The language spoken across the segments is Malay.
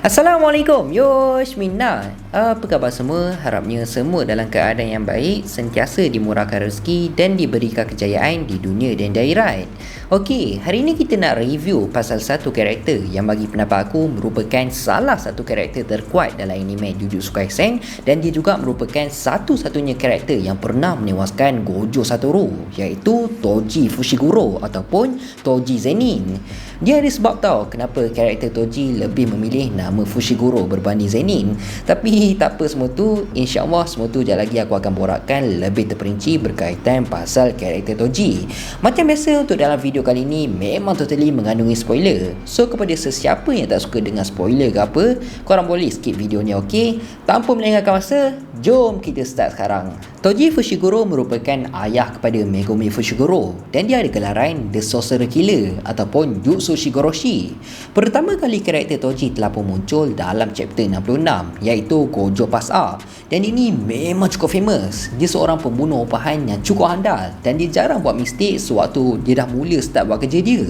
Assalamualaikum, Yosh Minna. Apa khabar semua? Harapnya semua dalam keadaan yang baik, sentiasa dimurahkan rezeki dan diberikan kejayaan di dunia dan di akhirat. Okey, hari ini kita nak review pasal satu karakter yang bagi pendapat aku merupakan salah satu karakter terkuat dalam anime Jujutsu Kaisen, dan dia juga merupakan satu-satunya karakter yang pernah menewaskan Gojo Satoru, iaitu Toji Fushiguro ataupun Toji Zenin. Dia ada sebab tau kenapa karakter Toji lebih memilih nama Fushiguro berbanding Zenin. Tapi tak apa semua tu, insyaAllah semua tu sekejap lagi aku akan borakkan lebih terperinci berkaitan pasal karakter Toji. Macam biasa, untuk dalam video kali ni memang totally mengandungi spoiler. So kepada sesiapa yang tak suka dengan spoiler ke apa, korang boleh skip video ni, ok? Tanpa melengahkan masa, jom kita start sekarang. Toji Fushiguro merupakan ayah kepada Megumi Fushiguro, dan dia ada gelaran The Sorcerer Killer ataupun Jutsu Shigoroshi. Pertama kali karakter Toji telah pun muncul dalam chapter 66, iaitu Gojo Pass Up, dan ini memang cukup famous. Dia seorang pembunuh upahan yang cukup handal, dan dia jarang buat mistake sewaktu dia dah mula start buat kerja dia.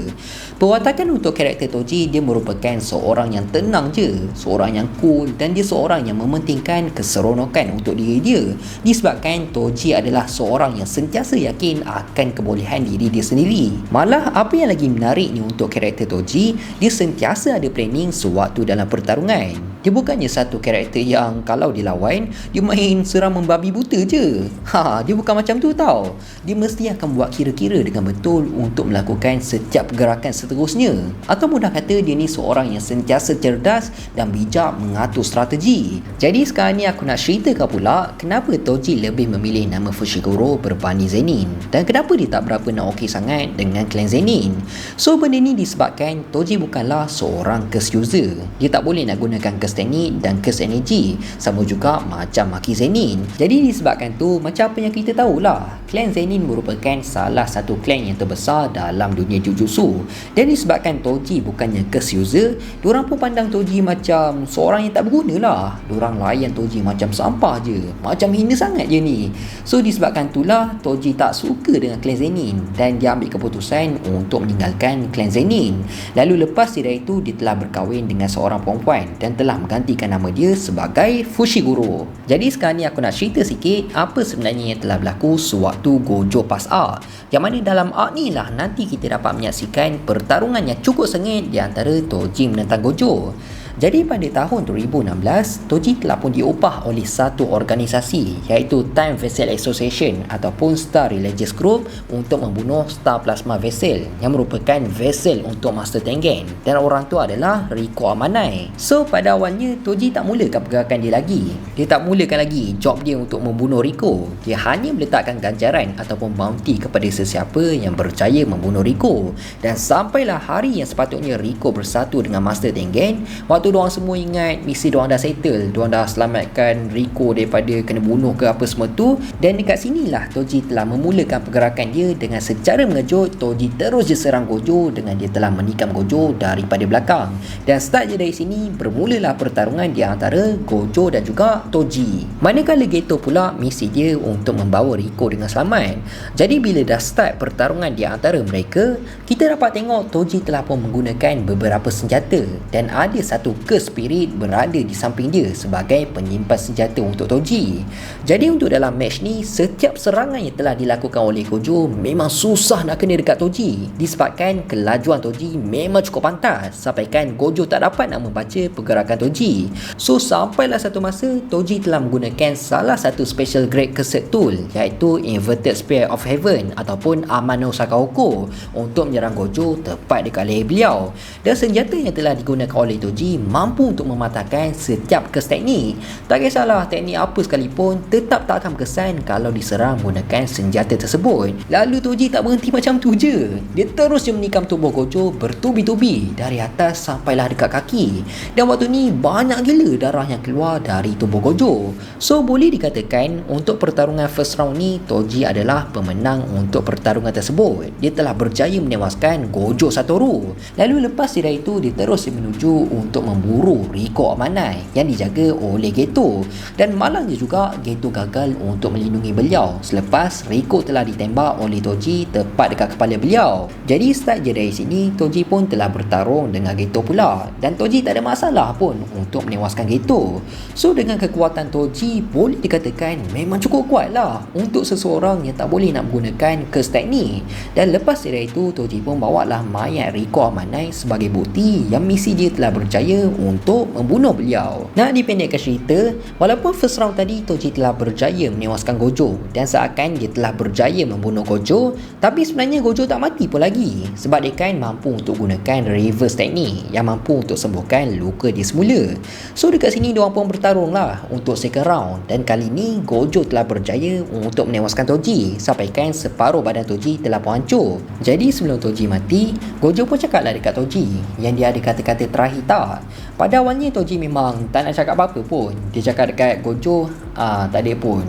Perwatakan untuk karakter Toji, dia merupakan seorang yang tenang je, seorang yang cool, dan dia seorang yang mementingkan keseronokan untuk diri dia, disebabkan Toji adalah seorang yang sentiasa yakin akan kebolehan diri dia sendiri. Malah apa yang lagi menarik ni untuk karakter Toji, dia sentiasa ada planning sewaktu dalam pertarungan. Dia bukannya satu karakter yang kalau dilawan, dia main seram membabi buta je. Dia bukan macam tu tau. Dia mesti akan buat kira-kira dengan betul untuk melakukan setiap pergerakan seterusnya. Atau mudah kata, dia ni seorang yang sentiasa cerdas dan bijak mengatur strategi. Jadi sekarang ni aku nak ceritakan pula kenapa Toji lebih memilih nama Fushiguro berbanding Zenin, dan kenapa dia tak berapa nak okey sangat dengan klan Zenin. So benda ni disebabkan Toji bukanlah seorang curse user. Dia tak boleh nak gunakan curse teknik dan curse energy, sama juga macam Maki Zenin. Jadi disebabkan tu, macam apa yang kita tahulah, klan Zenin merupakan salah satu klan yang terbesar dalam dunia Jujutsu. Dan disebabkan Toji bukannya curse user, diorang pun pandang Toji macam seorang yang tak berguna lah. Diorang layan Toji macam sampah je, macam hina sangat je ni. So disebabkan itulah Toji tak suka dengan klan Zenin, dan dia ambil keputusan untuk meninggalkan klan Zenin. Lalu lepas dari itu, dia telah berkahwin dengan seorang perempuan dan telah menggantikan nama dia sebagai Fushiguro. Jadi sekarang ni aku nak cerita sikit apa sebenarnya yang telah berlaku sewaktu Gojo Pass Up, yang mana dalam arc ni lah nanti kita dapat menyaksikan pertarungan yang cukup sengit di antara Toji menentang Gojo. Jadi pada tahun 2016, Toji telah pun diupah oleh satu organisasi, iaitu Time Vessel Association ataupun Star Religious Group, untuk membunuh Star Plasma Vessel yang merupakan vessel untuk Master Tengen, dan orang tu adalah Riko Amanai. So pada awalnya Toji tak mulakan pergerakan dia lagi. Dia tak mulakan lagi job dia untuk membunuh Riko. Dia hanya meletakkan ganjaran ataupun bounty kepada sesiapa yang berjaya membunuh Riko. Dan sampailah hari yang sepatutnya Riko bersatu dengan Master Tengen, waktu diorang semua ingat misi diorang dah settle, diorang dah selamatkan Riko daripada kena bunuh ke apa semua tu. Dan dekat sinilah Toji telah memulakan pergerakan dia. Dengan secara mengejut, Toji terus je serang Gojo dengan dia telah menikam Gojo daripada belakang. Dan start je dari sini, bermulalah pertarungan di antara Gojo dan juga Toji. Manakala Geto pula misi dia untuk membawa Riko dengan selamat. Jadi bila dah start pertarungan di antara mereka, kita dapat tengok Toji telah pun menggunakan beberapa senjata, dan ada satu curse spirit berada di samping dia sebagai penyimpan senjata untuk Toji. Jadi untuk dalam match ni, setiap serangan yang telah dilakukan oleh Gojo memang susah nak kena dekat Toji, disebabkan kelajuan Toji memang cukup pantas, sampaikan Gojo tak dapat nak membaca pergerakan Toji. So sampailah satu masa, Toji telah menggunakan salah satu special grade curse tool, iaitu Inverted Spear of Heaven ataupun Amano Sakaoko, untuk menyerang Gojo tepat dekat leher beliau. Dan senjata yang telah digunakan oleh Toji mampu untuk mematahkan setiap curse teknik. Tak kisahlah teknik apa sekalipun, tetap tak akan berkesan kalau diserang menggunakan senjata tersebut. Lalu Toji tak berhenti macam tu je. Dia terus je menikam tubuh Gojo bertubi-tubi dari atas sampailah dekat kaki. Dan waktu ni banyak gila darah yang keluar dari tubuh Gojo. So boleh dikatakan untuk pertarungan first round ni, Toji adalah pemenang untuk pertarungan tersebut. Dia telah berjaya menewaskan Gojo Satoru. Lalu lepas dari itu, dia terus menuju untuk memburu Riko Amanai yang dijaga oleh Geto. Dan malangnya juga Geto gagal untuk melindungi beliau selepas Riko telah ditembak oleh Toji tepat dekat kepala beliau. Jadi start je dari sini, Toji pun telah bertarung dengan Geto pula, dan Toji tak ada masalah pun untuk menewaskan Geto. So dengan kekuatan Toji boleh dikatakan memang cukup kuat lah untuk seseorang yang tak boleh nak menggunakan curse teknik. Dan lepas dari itu, Toji pun bawalah mayat Riko Amanai sebagai bukti yang misi dia telah berjaya untuk membunuh beliau. Nak dipendekkan cerita, walaupun first round tadi Toji telah berjaya menewaskan Gojo dan seakan dia telah berjaya membunuh Gojo, tapi sebenarnya Gojo tak mati pun lagi sebab dia kan mampu untuk gunakan reverse teknik yang mampu untuk sembuhkan luka dia semula. So dekat sini diorang pun bertarung lah untuk second round, dan kali ni Gojo telah berjaya untuk menewaskan Toji sampaikan separuh badan Toji telah pun hancur. Jadi sebelum Toji mati, Gojo pun cakap lah dekat Toji yang dia ada kata-kata terakhir tak. Pada awalnya Toji memang tak nak cakap apa-apa pun. Dia cakap dekat Gojo, tak ada pun.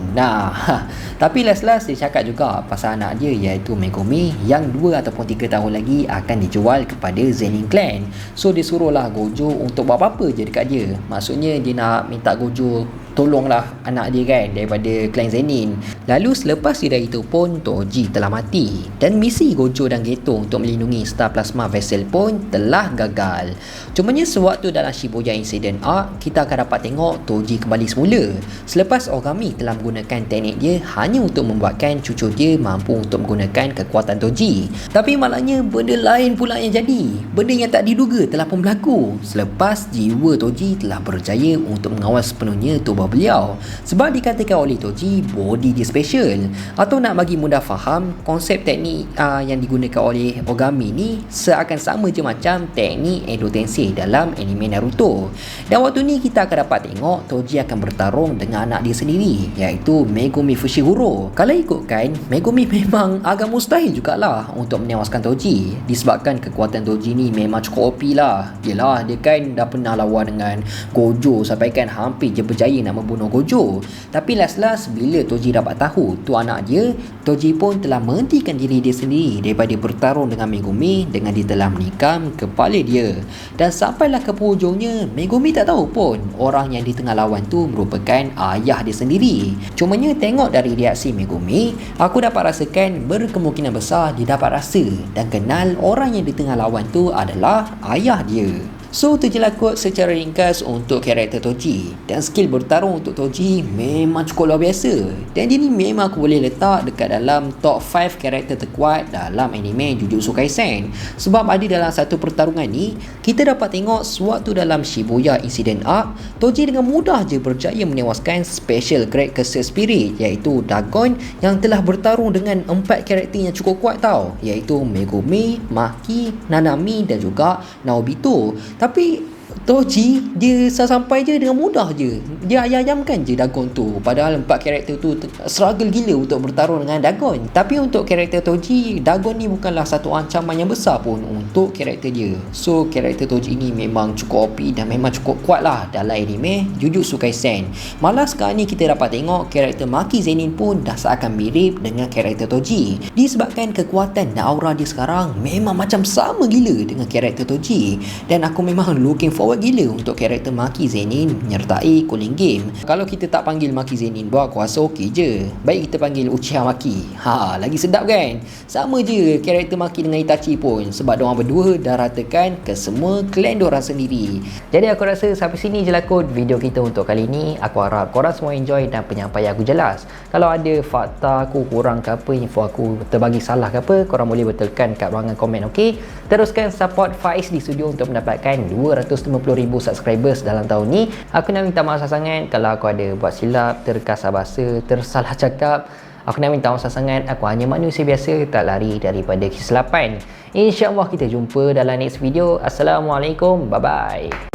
Tapi last-last dia cakap juga pasal anak dia iaitu Megumi yang 2 ataupun 3 tahun lagi akan dijual kepada Zenin Clan. So dia suruhlah Gojo untuk buat apa-apa je dekat dia. Maksudnya dia nak minta Gojo tolonglah anak dia kan daripada klan Zenin. Lalu selepas dari itu pun Toji telah mati dan misi Gojo dan Geto untuk melindungi Star Plasma Vessel pun telah gagal. Cumanya sewaktu dalam Shibuya Incident Arc, kita akan dapat tengok Toji kembali semula selepas Ogami telah menggunakan teknik dia hanya untuk membuatkan cucu dia mampu untuk menggunakan kekuatan Toji. Tapi malangnya benda lain pula yang jadi. Benda yang tak diduga telah pun berlaku selepas jiwa Toji telah berjaya untuk mengawal sepenuhnya tubuh beliau, sebab dikatakan oleh Toji body dia special. Atau nak bagi mudah faham, konsep teknik yang digunakan oleh Ogami ni seakan sama je macam teknik Edo Tensei dalam anime Naruto. Dan waktu ni kita akan dapat tengok Toji akan bertarung dengan anak dia sendiri iaitu Megumi Fushiguro. Kalau ikutkan, Megumi memang agak mustahil jugalah untuk menewaskan Toji disebabkan kekuatan Toji ni memang cukup OP lah. Yelah, dia kan dah pernah lawan dengan Gojo sampai kan hampir je berjaya nak membunuh Gojo. Tapi last bila Toji dapat tahu tu anak dia, Toji pun telah menghentikan diri dia sendiri daripada bertarung dengan Megumi dengan dia telah menikam kepala dia. Dan sampailah ke hujungnya, Megumi tak tahu pun orang yang dia tengah lawan tu merupakan ayah dia sendiri. Cumanya tengok dari reaksi Megumi, aku dapat rasakan berkemungkinan besar dia dapat rasa dan kenal orang yang dia tengah lawan tu adalah ayah dia. So tu je lah kot secara ringkas untuk karakter Toji. Dan skill bertarung untuk Toji memang cukup luar biasa. Dan dia ni memang aku boleh letak dekat dalam top 5 karakter terkuat dalam anime Jujutsu Kaisen. Sebab ada dalam satu pertarungan ni, kita dapat tengok sewaktu dalam Shibuya Incident Arc, Toji dengan mudah je berjaya menewaskan Special Grade Curse Spirit iaitu Dagon yang telah bertarung dengan 4 karakter yang cukup kuat tau, iaitu Megumi, Maki, Nanami dan juga Naobito. Tapi Toji dia sampai je dengan mudah je dia ayam-ayamkan je Dagon tu, padahal 4 karakter tu struggle gila untuk bertarung dengan Dagon. Tapi untuk karakter Toji, Dagon ni bukanlah satu ancaman yang besar pun untuk karakter dia. So karakter Toji ni memang cukup OP dan memang cukup kuat lah dalam anime Jujutsu Kaisen. Malah sekarang ni kita dapat tengok karakter Maki Zenin pun dah seakan mirip dengan karakter Toji disebabkan kekuatan dan aura dia sekarang memang macam sama gila dengan karakter Toji. Dan aku memang looking forward gila untuk karakter Maki Zenin menyertai Cooling Game. Kalau kita tak panggil Maki Zenin buat, aku rasa okey je. Baik kita panggil Uchiha Maki. Lagi sedap kan? Sama je karakter Maki dengan Itachi pun, sebab diorang berdua dah ratakan ke semua klan diorang sendiri. Jadi aku rasa sampai sini je lah kot video kita untuk kali ni. Aku harap korang semua enjoy dan penyampaian aku jelas. Kalau ada fakta aku kurang ke apa, info aku terbagi salah ke apa, korang boleh betulkan kat ruangan komen, okey? Teruskan support Faiz di studio untuk mendapatkan 250,000 subscribers dalam tahun ni. Aku nak minta maaf sangat kalau aku ada buat silap, terkasar bahasa, tersalah cakap. Aku nak minta maaf sangat. Aku hanya manusia biasa, tak lari daripada kesilapan. InsyaAllah kita jumpa dalam next video. Assalamualaikum, bye bye.